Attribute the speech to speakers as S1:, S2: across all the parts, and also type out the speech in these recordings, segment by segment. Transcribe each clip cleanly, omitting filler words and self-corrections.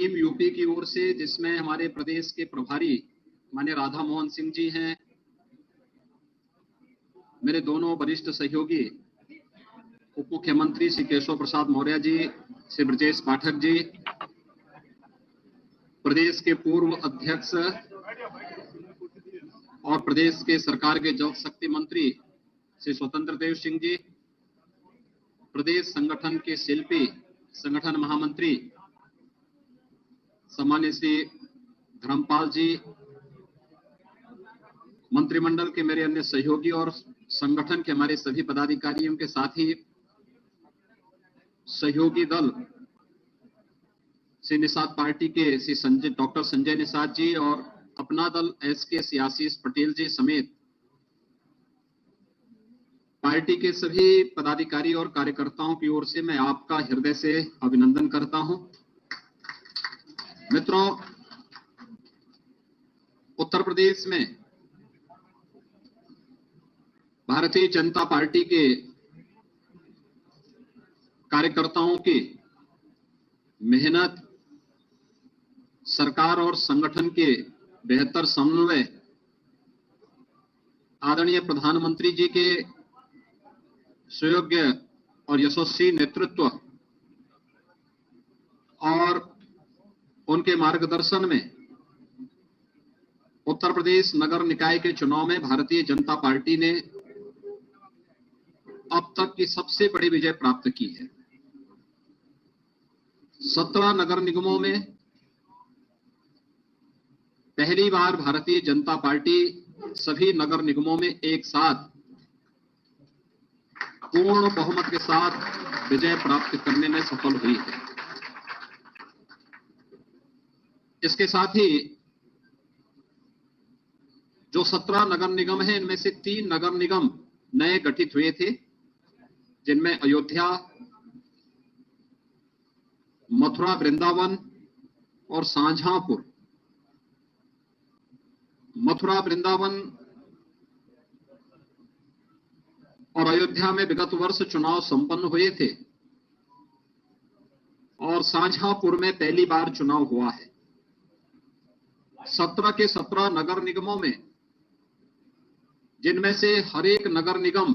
S1: Team UP की ओर से, जिसमें हमारे प्रदेश के प्रभारी माननीय राधा मोहन सिंह जी हैं, मेरे दोनों वरिष्ठ सहयोगी उप मुख्यमंत्री श्री केशव प्रसाद मौर्य जी, श्री ब्रजेश पाठक जी, प्रदेश के पूर्व अध्यक्ष और प्रदेश के सरकार के जल शक्ति मंत्री श्री स्वतंत्र देव सिंह जी, प्रदेश संगठन के शिल्पी संगठन महामंत्री सम्मान्य श्री धर्मपाल जी, मंत्रिमंडल के मेरे अन्य सहयोगी और संगठन के हमारे सभी पदाधिकारियों के साथ ही सहयोगी दल श्री निषाद पार्टी के श्री डॉक्टर संजय निषाद जी और अपना दल एसके श्री आशीष पटेल जी समेत पार्टी के सभी पदाधिकारी और कार्यकर्ताओं की ओर से मैं आपका हृदय से अभिनंदन करता हूं। मित्रों, उत्तर प्रदेश में भारतीय जनता पार्टी के कार्यकर्ताओं की मेहनत, सरकार और संगठन के बेहतर समन्वय, आदरणीय प्रधानमंत्री जी के सुयोग्य और यशस्वी नेतृत्व और उनके मार्गदर्शन में उत्तर प्रदेश नगर निकाय के चुनाव में भारतीय जनता पार्टी ने अब तक की सबसे बड़ी विजय प्राप्त की है। 17 नगर निगमों में पहली बार भारतीय जनता पार्टी सभी नगर निगमों में एक साथ पूर्ण बहुमत के साथ विजय प्राप्त करने में सफल हुई है। इसके साथ ही जो 17 नगर निगम हैं, इनमें से 3 नगर निगम नए गठित हुए थे, जिनमें अयोध्या, मथुरा वृंदावन और शाहजहांपुर। मथुरा वृंदावन और अयोध्या में विगत वर्ष चुनाव संपन्न हुए थे और शाहजहांपुर में पहली बार चुनाव हुआ है। 17 के 17 नगर निगमों में, जिनमें से हर एक नगर निगम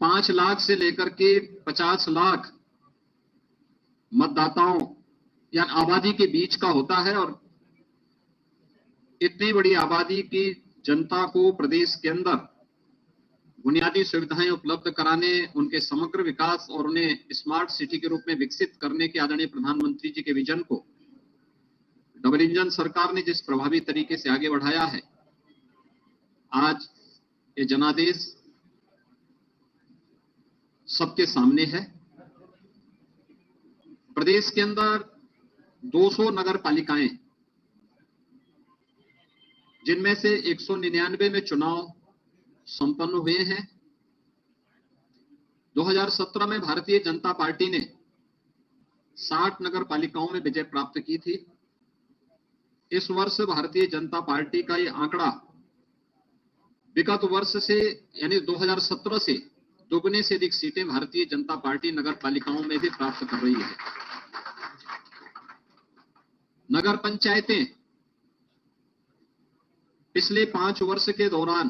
S1: 5 लाख से लेकर के 50 लाख मतदाताओं या आबादी के बीच का होता है और इतनी बड़ी आबादी की जनता को प्रदेश के अंदर बुनियादी सुविधाएं उपलब्ध कराने, उनके समग्र विकास और उन्हें स्मार्ट सिटी के रूप में विकसित करने के आदरणीय प्रधानमंत्री जी के विजन को डबल इंजन सरकार ने जिस प्रभावी तरीके से आगे बढ़ाया है, आज ये जनादेश सबके सामने है। प्रदेश के अंदर 200 नगर पालिकाएं, जिनमें से 199 में चुनाव संपन्न हुए हैं। 2017 में भारतीय जनता पार्टी ने 60 नगर पालिकाओं में विजय प्राप्त की थी। इस वर्ष भारतीय जनता पार्टी का ये आंकड़ा विगत वर्ष से यानी 2017 से दोगुने से अधिक सीटें भारतीय जनता पार्टी नगर पालिकाओं में भी प्राप्त कर रही है। नगर पंचायतें पिछले 5 वर्ष के दौरान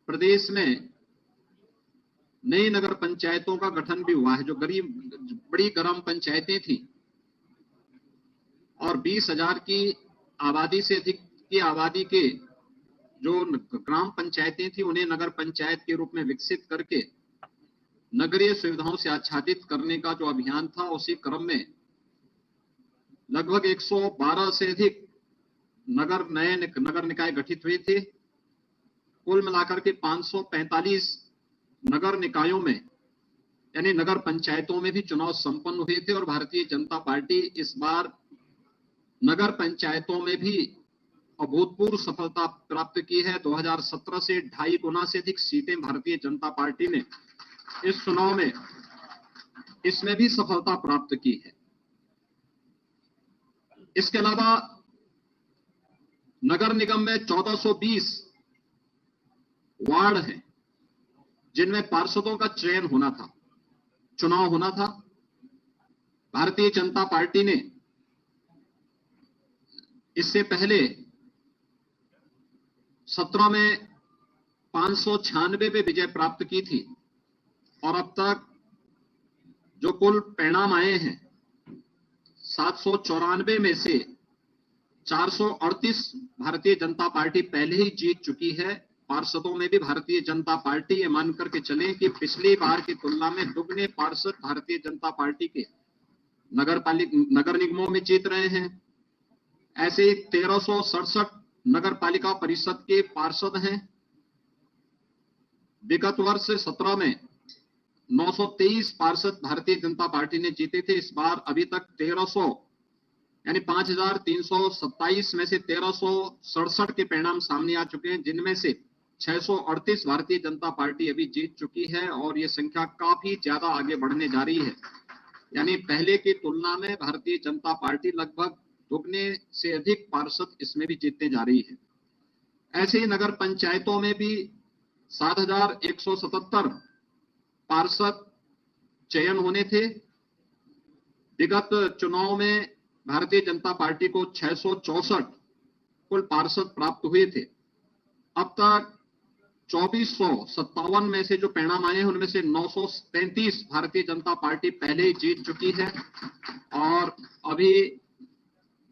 S1: प्रदेश में नई नगर पंचायतों का गठन भी हुआ है, जो बड़ी ग्राम पंचायतें थी और 20,000 की आबादी से अधिक की आबादी के जो ग्राम पंचायतें थी, उन्हें नगर पंचायत के रूप में विकसित करके नगरीय सुविधाओं से आच्छादित करने का जो अभियान था, उसी क्रम में लगभग 112 से अधिक नए नगर निकाय गठित हुए थे। कुल मिलाकर के 545 नगर निकायों में यानी नगर पंचायतों में भी चुनाव संपन्न हुए थे और भारतीय जनता पार्टी इस बार नगर पंचायतों में भी अभूतपूर्व सफलता प्राप्त की है। 2017 से 2.5 गुना से अधिक सीटें भारतीय जनता पार्टी ने इस चुनाव में इसमें भी सफलता प्राप्त की है। इसके अलावा नगर निगम में 1420 वार्ड हैं, जिनमें पार्षदों का चयन होना था। चुनाव होना था। भारतीय जनता पार्टी ने इससे पहले 17 में 596 पे विजय प्राप्त की थी और अब तक जो कुल परिणाम आए हैं 794 में से 438 भारतीय जनता पार्टी पहले ही जीत चुकी है। पार्षदों में भी भारतीय जनता पार्टी ये मान करके चले कि पिछली बार की तुलना में दुगने पार्षद भारतीय जनता पार्टी के नगर निगमों में जीत रहे हैं। ऐसे ही 1367 नगर पालिका परिषद के पार्षद हैं। विगत वर्ष 17 में 923 पार्षद भारतीय जनता पार्टी ने जीते थे। इस बार अभी तक 1300 यानी 5327 में से 1367 के परिणाम सामने आ चुके हैं, जिनमें से 638 भारतीय जनता पार्टी अभी जीत चुकी है और ये संख्या काफी ज्यादा आगे बढ़ने जा रही है। यानी पहले की तुलना में भारतीय जनता पार्टी लगभग दुगने से अधिक पार्षद इसमें भी जीतने जा रही है। ऐसे ही नगर पंचायतों में भी 7177 पार्षद चयन होने थे। विगत चुनाव में भारतीय जनता पार्टी को 664 कुल पार्षद प्राप्त हुए थे। अब तक 2457 में से जो परिणाम आए हैं उनमें से 933 भारतीय जनता पार्टी पहले ही जीत चुकी है और अभी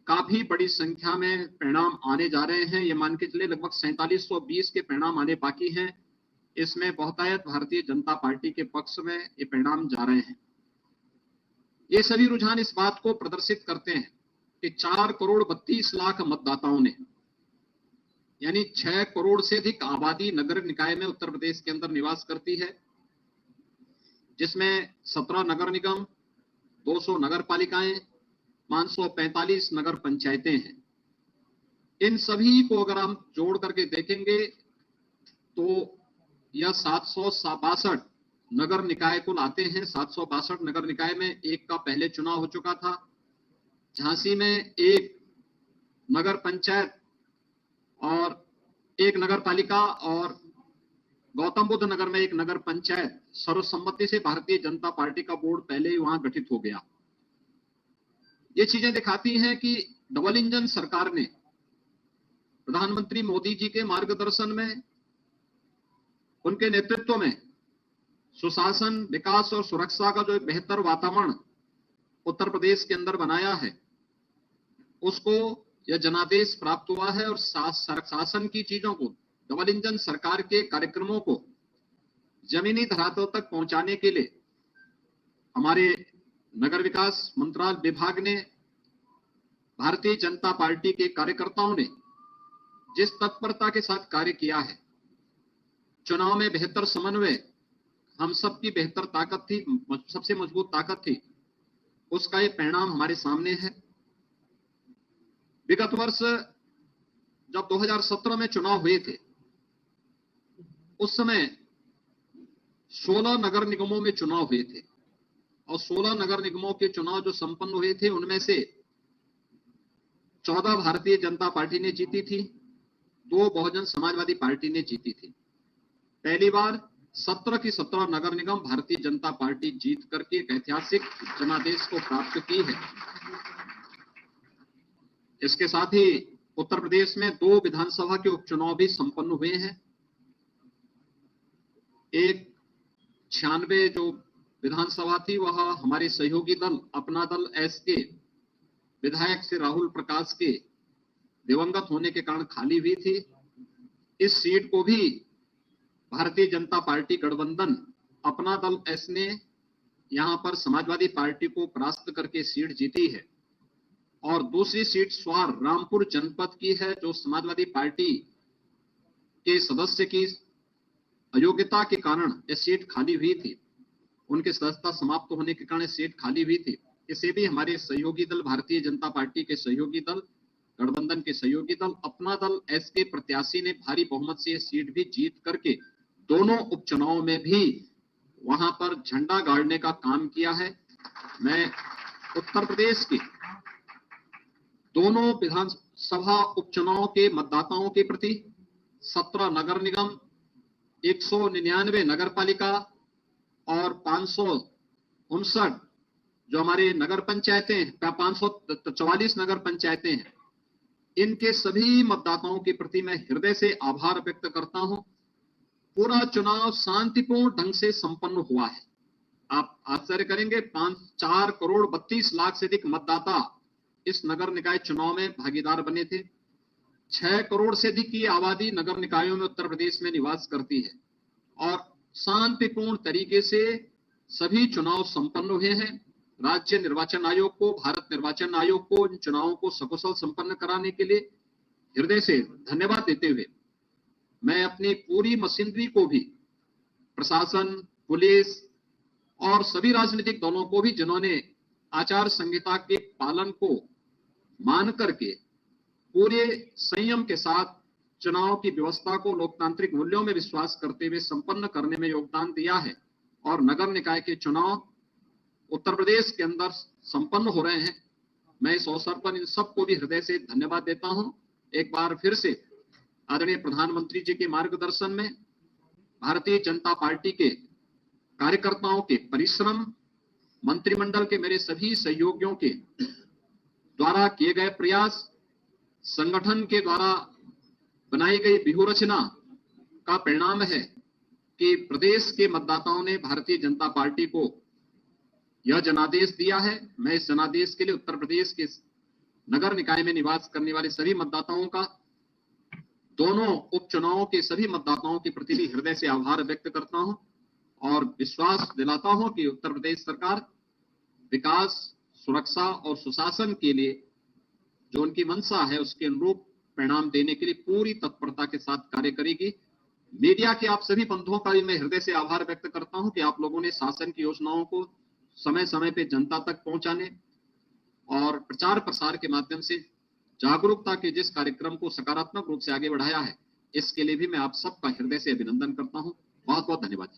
S1: काफी बड़ी संख्या में परिणाम आने जा रहे हैं। ये मान के चले लगभग 4720 के परिणाम आने बाकी हैं। इसमें बहुतायत भारतीय जनता पार्टी के पक्ष में ये परिणाम जा रहे हैं। ये सभी रुझान इस बात को प्रदर्शित करते हैं कि 4 करोड़ 32 लाख मतदाताओं ने यानी 6 करोड़ से अधिक आबादी नगर निकाय में उत्तर प्रदेश के अंदर निवास करती है, जिसमें 17 नगर निगम, 200 नगर पालिकाएं, 545 नगर पंचायतें हैं। इन सभी को अगर हम जोड़ करके देखेंगे तो यह 762 नगर निकाय कुल आते हैं। 762 नगर निकाय में एक का पहले चुनाव हो चुका था। झांसी में एक नगर पंचायत और एक नगर पालिका और गौतम बुद्ध नगर में एक नगर पंचायत सर्वसम्मति से भारतीय जनता पार्टी का बोर्ड पहले ही वहां गठित हो गया। ये चीजें दिखाती हैं कि डबल इंजन सरकार ने प्रधानमंत्री मोदी जी के मार्गदर्शन में, उनके नेतृत्व में सुशासन, विकास और सुरक्षा का जो एक बेहतर वातावरण उत्तर प्रदेश के अंदर बनाया है, उसको यह जनादेश प्राप्त हुआ है और शासन की चीजों को, डबल इंजन सरकार के कार्यक्रमों को जमीनी धरातल तक पहुंचाने के लिए हमारे नगर विकास मंत्रालय विभाग ने, भारतीय जनता पार्टी के कार्यकर्ताओं ने जिस तत्परता के साथ कार्य किया है, चुनाव में बेहतर समन्वय हम सबकी बेहतर ताकत थी, सबसे मजबूत ताकत थी, उसका ये परिणाम हमारे सामने है। विगत वर्ष जब 2017 में चुनाव हुए थे, उस समय 16 नगर निगमों में चुनाव हुए थे और 16 नगर निगमों के चुनाव जो संपन्न हुए थे उनमें से 14 भारतीय जनता पार्टी ने जीती थी, 2 बहुजन समाजवादी पार्टी ने जीती थी। पहली बार 17 की 17 नगर निगम भारतीय जनता पार्टी जीत करके एक ऐतिहासिक जनादेश को प्राप्त की है। इसके साथ ही उत्तर प्रदेश में 2 विधानसभा के उपचुनाव भी संपन्न हुए हैं। एक 96 जो विधानसभा थी वह हमारे सहयोगी दल अपना दल एस के विधायक से राहुल प्रकाश के दिवंगत होने के कारण खाली हुई थी। इस सीट को भी भारतीय जनता पार्टी गठबंधन अपना दल एस ने यहां पर समाजवादी पार्टी को परास्त करके सीट जीती है और दूसरी सीट स्वार रामपुर जनपद की है, जो समाजवादी पार्टी के सदस्य की अयोग्यता के कारण यह सीट खाली हुई थी। उनकी सदस्यता समाप्त होने के कारण सीट खाली हुई थी। इसे भी हमारे सहयोगी दल, भारतीय जनता पार्टी के सहयोगी दल, गठबंधन के सहयोगी दल अपना दल एस के प्रत्याशी ने भारी बहुमत से यह सीट भी जीत करके दोनों उपचुनाव में भी वहां पर झंडा गाड़ने का काम किया है। मैं उत्तर प्रदेश के दोनों विधानसभा उपचुनाव के मतदाताओं के प्रति 17 नगर निगम, 199 नगर पालिका और 500 59 जो हमारे नगर पंचायतें का 544 नगर पंचायतें हैं, इनके सभी मतदाताओं के प्रति मैं हृदय से आभार व्यक्त करता हूं। पूरा चुनाव शांतिपूर्ण ढंग से संपन्न हुआ है। आप आश्चर्य करेंगे, 4 करोड़ 32 लाख से अधिक मतदाता इस नगर निकाय चुनाव में भागीदार बने थे। 6 करोड़ से अधिक की आबादी नगर निकायों में उत्तर प्रदेश में निवास करती है और शांतिपूर्ण तरीके से सभी चुनाव संपन्न हुए हैं। राज्य निर्वाचन आयोग को, भारत निर्वाचन आयोग को इन चुनावों को सकुशल संपन्न कराने के लिए हृदय से धन्यवाद देते हुए मैं अपनी पूरी मशीनरी को भी, प्रशासन, पुलिस और सभी राजनीतिक दलों को भी, जिन्होंने आचार संहिता के पालन को मान करके पूरे संयम के साथ चुनाव की व्यवस्था को लोकतांत्रिक मूल्यों में विश्वास करते हुए संपन्न करने में योगदान दिया है और नगर निकाय के चुनाव उत्तर प्रदेश के अंदर संपन्न हो रहे हैं। मैं इस अवसर पर इन सबको भी हृदय से धन्यवाद देता हूं। एक बार फिर से आदरणीय प्रधानमंत्री जी के मार्गदर्शन में भारतीय जनता पार्टी के कार्यकर्ताओं के परिश्रम, मंत्रिमंडल के मेरे सभी सहयोगियों के द्वारा किए गए प्रयास, संगठन के द्वारा बनाई गई व्यूह रचना का परिणाम है कि प्रदेश के मतदाताओं ने भारतीय जनता पार्टी को यह जनादेश दिया है। मैं इस जनादेश के लिए उत्तर प्रदेश के नगर निकाय में निवास करने वाले सभी मतदाताओं का, दोनों उपचुनावों के सभी मतदाताओं के प्रति भी हृदय से आभार व्यक्त करता हूं और विश्वास दिलाता हूं कि उत्तर प्रदेश सरकार विकास, सुरक्षा और सुशासन के लिए जो उनकी मंशा है उसके अनुरूप परिणाम देने के लिए पूरी तत्परता के साथ कार्य करेगी। मीडिया के आप सभी बंधुओं का भी मैं हृदय से आभार व्यक्त करता हूं कि आप लोगों ने शासन की योजनाओं को समय समय पे जनता तक पहुंचाने और प्रचार प्रसार के माध्यम से जागरूकता के जिस कार्यक्रम को सकारात्मक रूप से आगे बढ़ाया है, इसके लिए भी मैं आप सबका हृदय से अभिनंदन करता हूं। बहुत बहुत धन्यवाद।